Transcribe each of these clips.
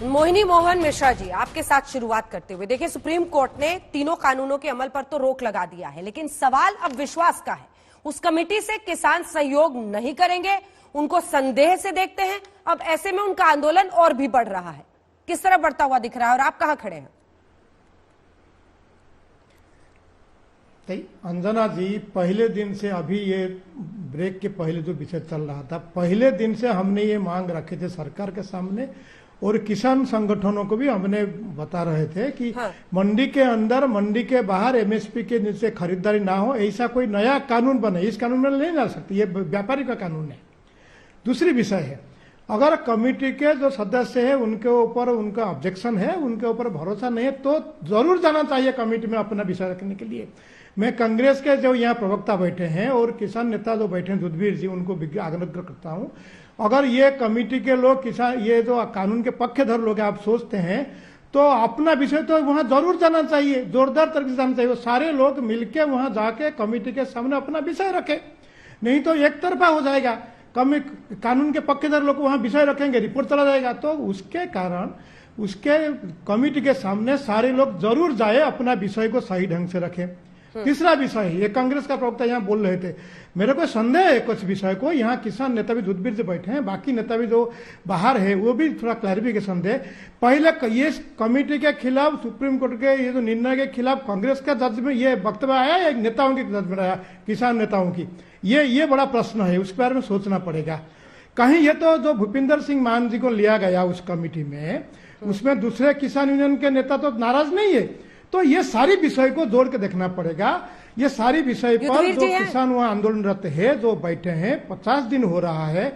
मोहिनी मोहन मिश्रा जी, आपके साथ शुरुआत करते हुए देखिए, सुप्रीम कोर्ट ने तीनों कानूनों के अमल पर तो रोक लगा दिया है, लेकिन सवाल अब विश्वास का है। उस कमेटी से किसान सहयोग नहीं करेंगे, उनको संदेह से देखते हैं। अब ऐसे में उनका आंदोलन और भी बढ़ रहा है। किस तरह बढ़ता हुआ दिख रहा है और आप कहां खड़े हैं? अंजना जी, पहले दिन से, अभी ये ब्रेक के पहले जो विषय चल रहा था, पहले दिन से हमने ये मांग रखे थे सरकार के सामने, और किसान संगठनों को भी हमने बता रहे थे कि मंडी के अंदर, मंडी के बाहर एमएसपी के नीचे खरीदारी ना हो, ऐसा कोई नया कानून बने। इस कानून में नहीं जा सकती, ये व्यापारी का कानून है। दूसरी विषय है, अगर कमेटी के जो सदस्य है उनके ऊपर उनका ऑब्जेक्शन है, उनके ऊपर भरोसा नहीं है, तो जरूर जाना चाहिए कमेटी में अपना विषय रखने के लिए। मैं कांग्रेस के जो यहाँ प्रवक्ता बैठे हैं और किसान नेता जो बैठे हैं दुधवीर जी, उनको आग्रह करता हूँ, अगर ये कमेटी के लोग, किसान, ये जो कानून के पक्षधर लोग आप सोचते हैं, तो अपना विषय तो वहां जरूर जाना चाहिए, जोरदार तरीके से जाना चाहिए। सारे लोग मिलके वहां जाके कमेटी के सामने अपना विषय रखें, नहीं तो एक तरफा हो जाएगा। कानून के पक्षधर लोग वहां विषय रखेंगे, रिपोर्ट चला जाएगा, तो उसके कारण उसके कमेटी के सामने सारे लोग जरूर जाए, अपना विषय को सही ढंग से रखें। तीसरा विषय, ये कांग्रेस का प्रवक्ता यहाँ बोल रहे थे, मेरे को संदेह है कुछ विषय को। यहाँ किसान नेता भी दुधवीर से बैठे हैं, बाकी नेता भी जो बाहर है वो भी थोड़ा क्लैरिफिकेशन दे। पहले ये कमेटी के खिलाफ, सुप्रीम कोर्ट के ये जो निर्णय के खिलाफ कांग्रेस का जज में ये वक्तव्य आया या नेताओं की जज में आया, किसान नेताओं की? ये बड़ा प्रश्न है, उसके बारे में सोचना पड़ेगा। कहीं ये तो जो भूपिंदर सिंह मान जी को लिया गया उस कमेटी में, उसमें दूसरे किसान यूनियन के नेता तो नाराज नहीं है, तो ये सारी विषय को जोड़ के देखना पड़ेगा। ये सारी विषय पर जो किसान वहां आंदोलनरत है, जो बैठे हैं, 50 दिन हो रहा है,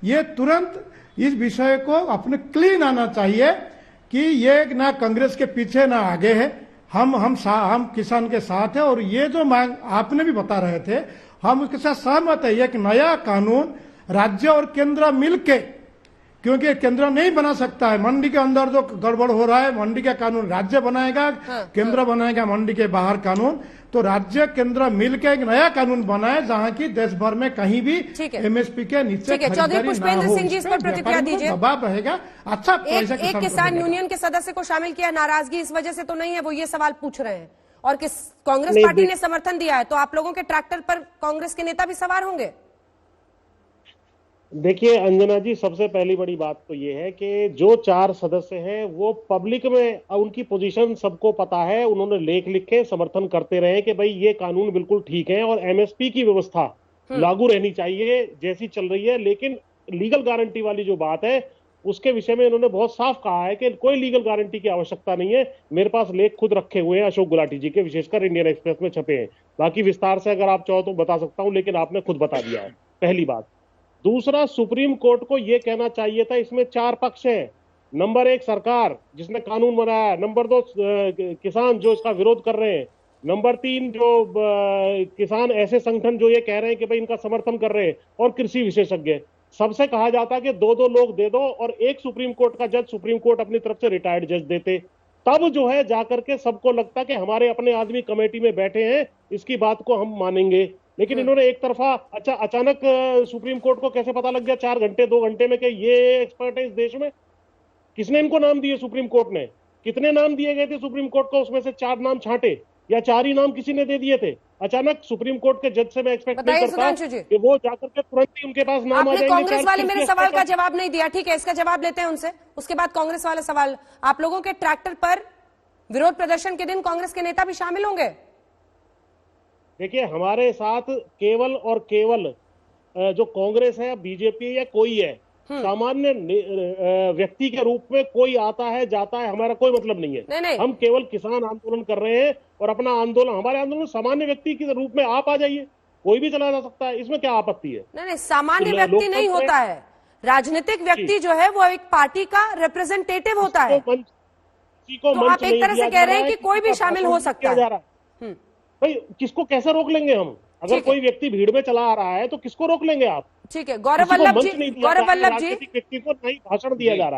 ये तुरंत इस विषय को अपने क्लीन आना चाहिए कि ये ना कांग्रेस के पीछे ना आगे है, हम किसान के साथ है। और ये जो मांग आपने भी बता रहे थे, हम उसके साथ सहमत है। एक नया कानून राज्य और केंद्र मिलके, क्योंकि केंद्र नहीं बना सकता है, मंडी के अंदर जो गड़बड़ हो रहा है, मंडी का कानून राज्य बनाएगा, केंद्र बनाएगा मंडी के बाहर कानून। तो राज्य केंद्र मिलकर एक नया कानून बनाए, जहां की देश भर में कहीं भी एमएसपी के नीचे चौधरी पुष्पेंद्र सिंह जी, इस पर प्रतिक्रिया दीजिए। दबाव रहेगा। अच्छा, एक किसान यूनियन के सदस्य को शामिल किया, नाराजगी इस वजह से तो नहीं है, वो ये सवाल पूछ रहे हैं। और कांग्रेस पार्टी ने समर्थन दिया है, तो आप लोगों के ट्रैक्टर पर कांग्रेस के नेता भी सवार होंगे? देखिए अंजना जी, सबसे पहली बड़ी बात तो ये है कि जो 4 सदस्य हैं वो पब्लिक में उनकी पोजीशन सबको पता है, उन्होंने लेख लिखे, समर्थन करते रहे कि भाई ये कानून बिल्कुल ठीक है और एमएसपी की व्यवस्था लागू रहनी चाहिए जैसी चल रही है। लेकिन लीगल गारंटी वाली जो बात है उसके विषय में इन्होंने बहुत साफ कहा है कि कोई लीगल गारंटी की आवश्यकता नहीं है। मेरे पास लेख खुद रखे हुए हैं अशोक गुलाटी जी के, विशेषकर इंडियन एक्सप्रेस में छपे हैं। बाकी विस्तार से अगर आप चाहो तो बता सकता हूं, लेकिन आपने खुद बता दिया है, पहली बात। दूसरा, सुप्रीम कोर्ट को यह कहना चाहिए था, इसमें 4 पक्ष हैं। नंबर 1 सरकार जिसने कानून बनाया, नंबर 2 किसान जो इसका विरोध कर रहे हैं, नंबर 3 जो किसान ऐसे संगठन जो ये कह रहे हैं कि भाई इनका समर्थन कर रहे हैं, और कृषि विशेषज्ञ। सबसे कहा जाता है कि 2-2 लोग दे दो और एक सुप्रीम कोर्ट का जज, सुप्रीम कोर्ट अपनी तरफ से रिटायर्ड जज देते, तब जो है जाकर के सबको लगता कि हमारे अपने आदमी कमेटी में बैठे हैं, इसकी बात को हम मानेंगे। लेकिन इन्होंने एक तरफा, अच्छा अचानक सुप्रीम कोर्ट को कैसे पता लग गया 4 घंटे 2 घंटे में कि ये एक्सपर्ट है इस देश में? किसने इनको नाम दिए? सुप्रीम कोर्ट ने। कितने नाम दिए गए थे सुप्रीम कोर्ट को? उसमें से 4 नाम छांटे या 4 ही नाम किसी ने दे दिए थे? अचानक सुप्रीम कोर्ट के जज से मैं एक्सपेक्ट नहीं करता कि वो जाकर के तुरंत ही उनके पास नाम आ जाएंगे। कांग्रेस वाले मेरे सवाल का जवाब नहीं दिया, ठीक है, इसका जवाब लेते हैं उनसे। उसके बाद कांग्रेस वाले सवाल, आप लोगों के ट्रैक्टर पर विरोध प्रदर्शन के दिन कांग्रेस के नेता भी शामिल होंगे? देखिए, हमारे साथ केवल और केवल जो कांग्रेस है, बीजेपी या कोई है, सामान्य व्यक्ति के रूप में कोई आता है जाता है, हमारा कोई मतलब नहीं है। नहीं। हम केवल किसान आंदोलन कर रहे हैं और अपना आंदोलन, हमारे आंदोलन सामान्य व्यक्ति के रूप में आप आ जाइए, कोई भी चला जा सकता है, इसमें क्या आपत्ति है? नहीं, सामान्य व्यक्ति नहीं होता है, राजनीतिक व्यक्ति जो है वो एक पार्टी का रिप्रेजेंटेटिव होता है। तो आप एक तरह से कह रहे हैं कि कोई भी शामिल हो सकता है। भाई किसको कैसे रोक लेंगे हम? अगर कोई व्यक्ति भीड़ में चला आ रहा है तो किसको रोक लेंगे आप? ठीक है, गौरव वल्लभ जी, राजनीतिक व्यक्ति को नहीं भाषण दिया जा रहा है।